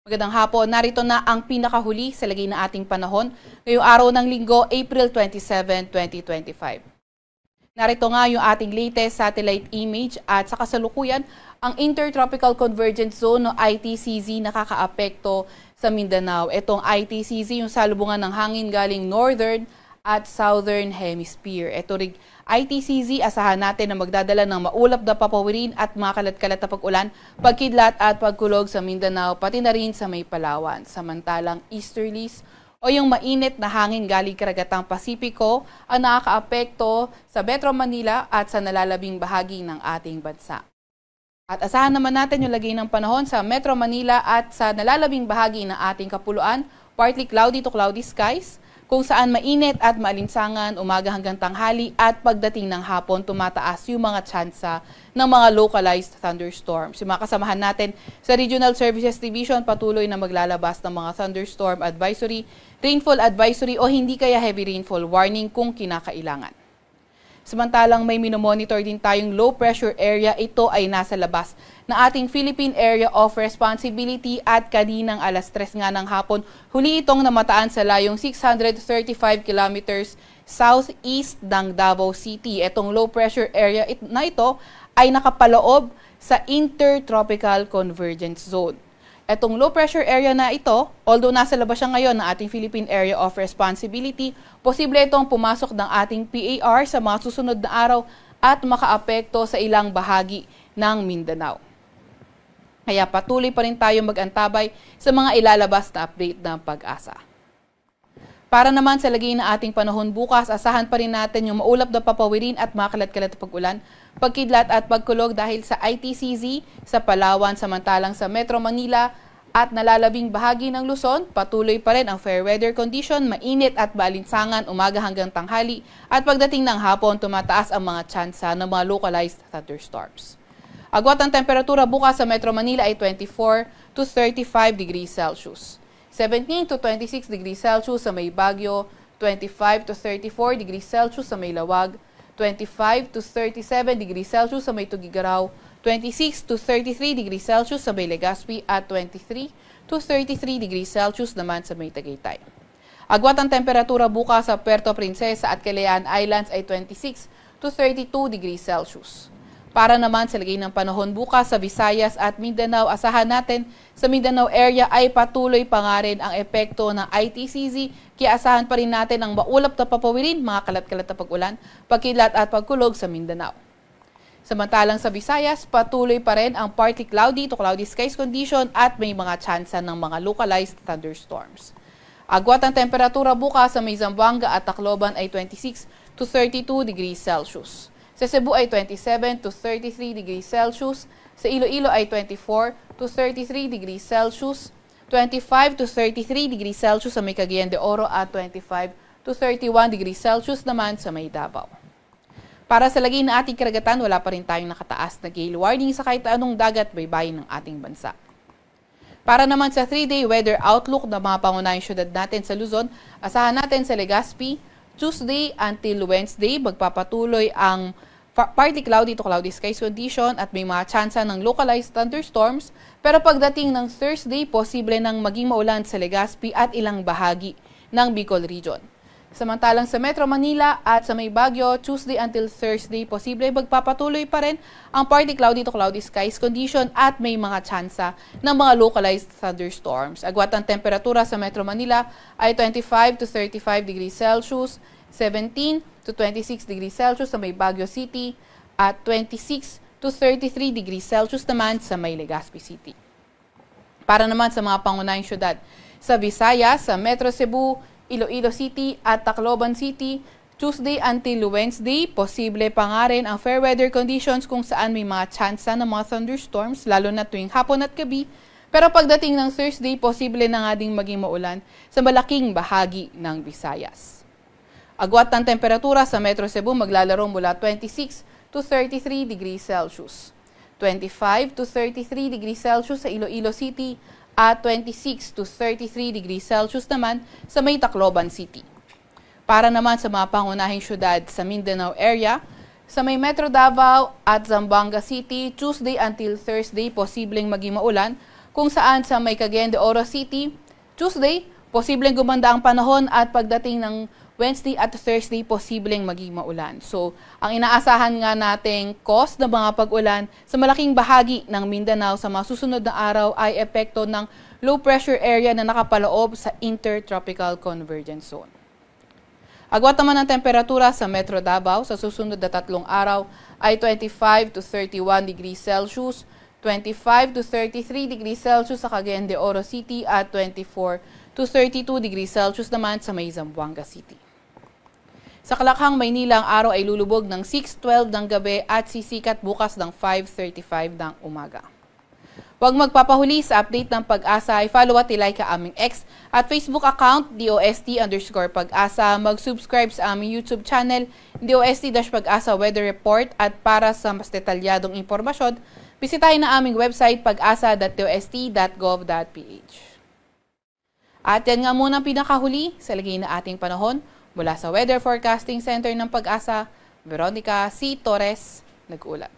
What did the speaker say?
Magandang hapon. Narito na ang pinakahuli sa lagay na ating panahon ngayong araw ng Linggo, April 27, 2025. Narito nga yung ating latest satellite image at sa kasalukuyan, ang Intertropical Convergence Zone o ITCZ nakakaapekto sa Mindanao. Itong ITCZ yung salubungan ng hangin galing northern at southern hemisphere. Ito ring ITCZ, asahan natin na magdadala ng maulap na papawirin at mga kalat-kalat na pag-ulan, pagkidlat at pagkulog sa Mindanao, pati na rin sa may Palawan. Samantalang easterlies o yung mainit na hangin galing karagatang Pasipiko ang nakakaapekto sa Metro Manila at sa nalalabing bahagi ng ating bansa. At asahan naman natin yung lagay ng panahon sa Metro Manila at sa nalalabing bahagi ng ating kapuluan, partly cloudy to cloudy skies, kung saan mainit at maalinsangan umaga hanggang tanghali at pagdating ng hapon tumataas yung mga tsansa ng mga localized thunderstorms. Yung mga kasamahan natin sa Regional Services Division patuloy na maglalabas ng mga thunderstorm advisory, rainfall advisory o hindi kaya heavy rainfall warning kung kinakailangan. Samantalang may minomonitor din tayong low pressure area, ito ay nasa labas na ating Philippine Area of Responsibility at kaninang alas 3 nga ng hapon, huli itong namataan sa layong 635 kilometers southeast ng Davao City. Itong low pressure area na ito ay nakapaloob sa Intertropical Convergence Zone. Etong low pressure area na ito, although nasa labas siya ngayon ng ating Philippine Area of Responsibility, posible itong pumasok ng ating PAR sa mga susunod na araw at makaapekto sa ilang bahagi ng Mindanao. Kaya patuloy pa rin tayo mag-antabay sa mga ilalabas na update ng Pag-asa. Para naman sa lagay na ating panahon bukas, asahan pa rin natin yung maulap na papawirin at makalat-kalat na pag-ulan, pagkidlat at pagkulog dahil sa ITCZ sa Palawan, samantalang sa Metro Manila at nalalabing bahagi ng Luzon, patuloy pa rin ang fair weather condition, mainit at maalinsangan umaga hanggang tanghali at pagdating ng hapon tumataas ang mga tsansa ng mga localized thunderstorms. Agwat ang temperatura bukas sa Metro Manila ay 24 to 35 degrees Celsius. 17 to 26 degrees Celsius sa may Baguio, 25 to 34 degrees Celsius sa may Lawag, 25 to 37 degrees Celsius sa may Tugigaraw, 26 to 33 degrees Celsius sa may Legazpi at 23 to 33 degrees Celsius naman sa may Tagaytay. Agwat ang temperatura bukas sa Puerto Princesa at Calayan Islands ay 26 to 32 degrees Celsius. Para naman sa lagay ng panahon bukas sa Visayas at Mindanao, asahan natin sa Mindanao area ay patuloy pa nga rin ang epekto ng ITCZ, kaya asahan pa rin natin ang maulap na papawirin, mga kalat-kalat na pag-ulan, pagkilat at pagkulog sa Mindanao. Samantalang sa Visayas, patuloy pa rin ang partly cloudy to cloudy skies condition at may mga tsansa ng mga localized thunderstorms. Agwat ang temperatura bukas sa may Zamboanga at Tacloban ay 26 to 32 degrees Celsius. Sa Cebu ay 27 to 33 degrees Celsius, sa Iloilo ay 24 to 33 degrees Celsius, 25 to 33 degrees Celsius sa may Cagayan de Oro at 25 to 31 degrees Celsius naman sa may Davao. Para sa lagay na ating karagatan, wala pa rin tayong nakataas na gale warning sa kahit anong dagat baybayin ng ating bansa. Para naman sa 3-day weather outlook ng mga pangunahing syudad natin sa Luzon, asahan natin sa Legazpi, Tuesday until Wednesday, magpapatuloy ang partly cloudy to cloudy skies condition at may mga tsansa ng localized thunderstorms. Pero pagdating ng Thursday, posible nang maging maulan sa Legazpi at ilang bahagi ng Bicol Region. Samantalang sa Metro Manila at sa may Baguio, Tuesday until Thursday, posible magpapatuloy pa rin ang partly cloudy to cloudy skies condition at may mga tsansa ng mga localized thunderstorms. Agwat ang temperatura sa Metro Manila ay 25 to 35 degrees Celsius, 17 to 26 degrees Celsius sa may Baguio City at 26 to 33 degrees Celsius naman sa may Legazpi City. Para naman sa mga pangunahing syudad sa Visayas, sa Metro Cebu, Iloilo City at Tacloban City, Tuesday until Wednesday, posible pa nga rin ang fair weather conditions kung saan may mga tsansa ng mga thunderstorms, lalo na tuwing hapon at gabi. Pero pagdating ng Thursday, posible na nga ding maging maulan sa malaking bahagi ng Visayas. Agwat ng temperatura sa Metro Cebu maglalaro mula 26 to 33 degrees Celsius, 25 to 33 degrees Celsius sa Iloilo City, at 26 to 33 degrees Celsius naman sa may Tacloban City. Para naman sa mga pangunahing syudad sa Mindanao area, sa may Metro Davao at Zamboanga City, Tuesday until Thursday, posibleng maging maulan, kung saan sa may Cagayan de Oro City, Tuesday, posibleng gumanda ang panahon at pagdating ng Wednesday at Thursday, posibleng maging maulan. So, ang inaasahan nga nating cause ng mga pag-ulan sa malaking bahagi ng Mindanao sa mga susunod na araw ay epekto ng low pressure area na nakapaloob sa Intertropical Convergence Zone. Agwat naman ang temperatura sa Metro Davao sa susunod na 3 araw ay 25 to 31 degrees Celsius, 25 to 33 degrees Celsius sa Cagayan de Oro City at 24 to 32 degrees Celsius naman sa may Zamboanga City. Sa Kalakhang, Maynila, ang araw ay lulubog ng 6:12 ng gabi at sisikat bukas ng 5:35 ng umaga. Huwag magpapahuli sa update ng Pag-asa ay follow at ilike ka aming X at Facebook account DOST_Pag-asa. Mag-subscribe sa aming YouTube channel DOST-Pag-asa Weather Report at para sa mas detalyadong impormasyon, bisitahin na aming website pag-asa.dost.gov.ph. At yan nga muna ang pinakahuli sa lagay na ating panahon mula sa Weather Forecasting Center ng Pag-asa, Veronica C. Torres, nag-uulat.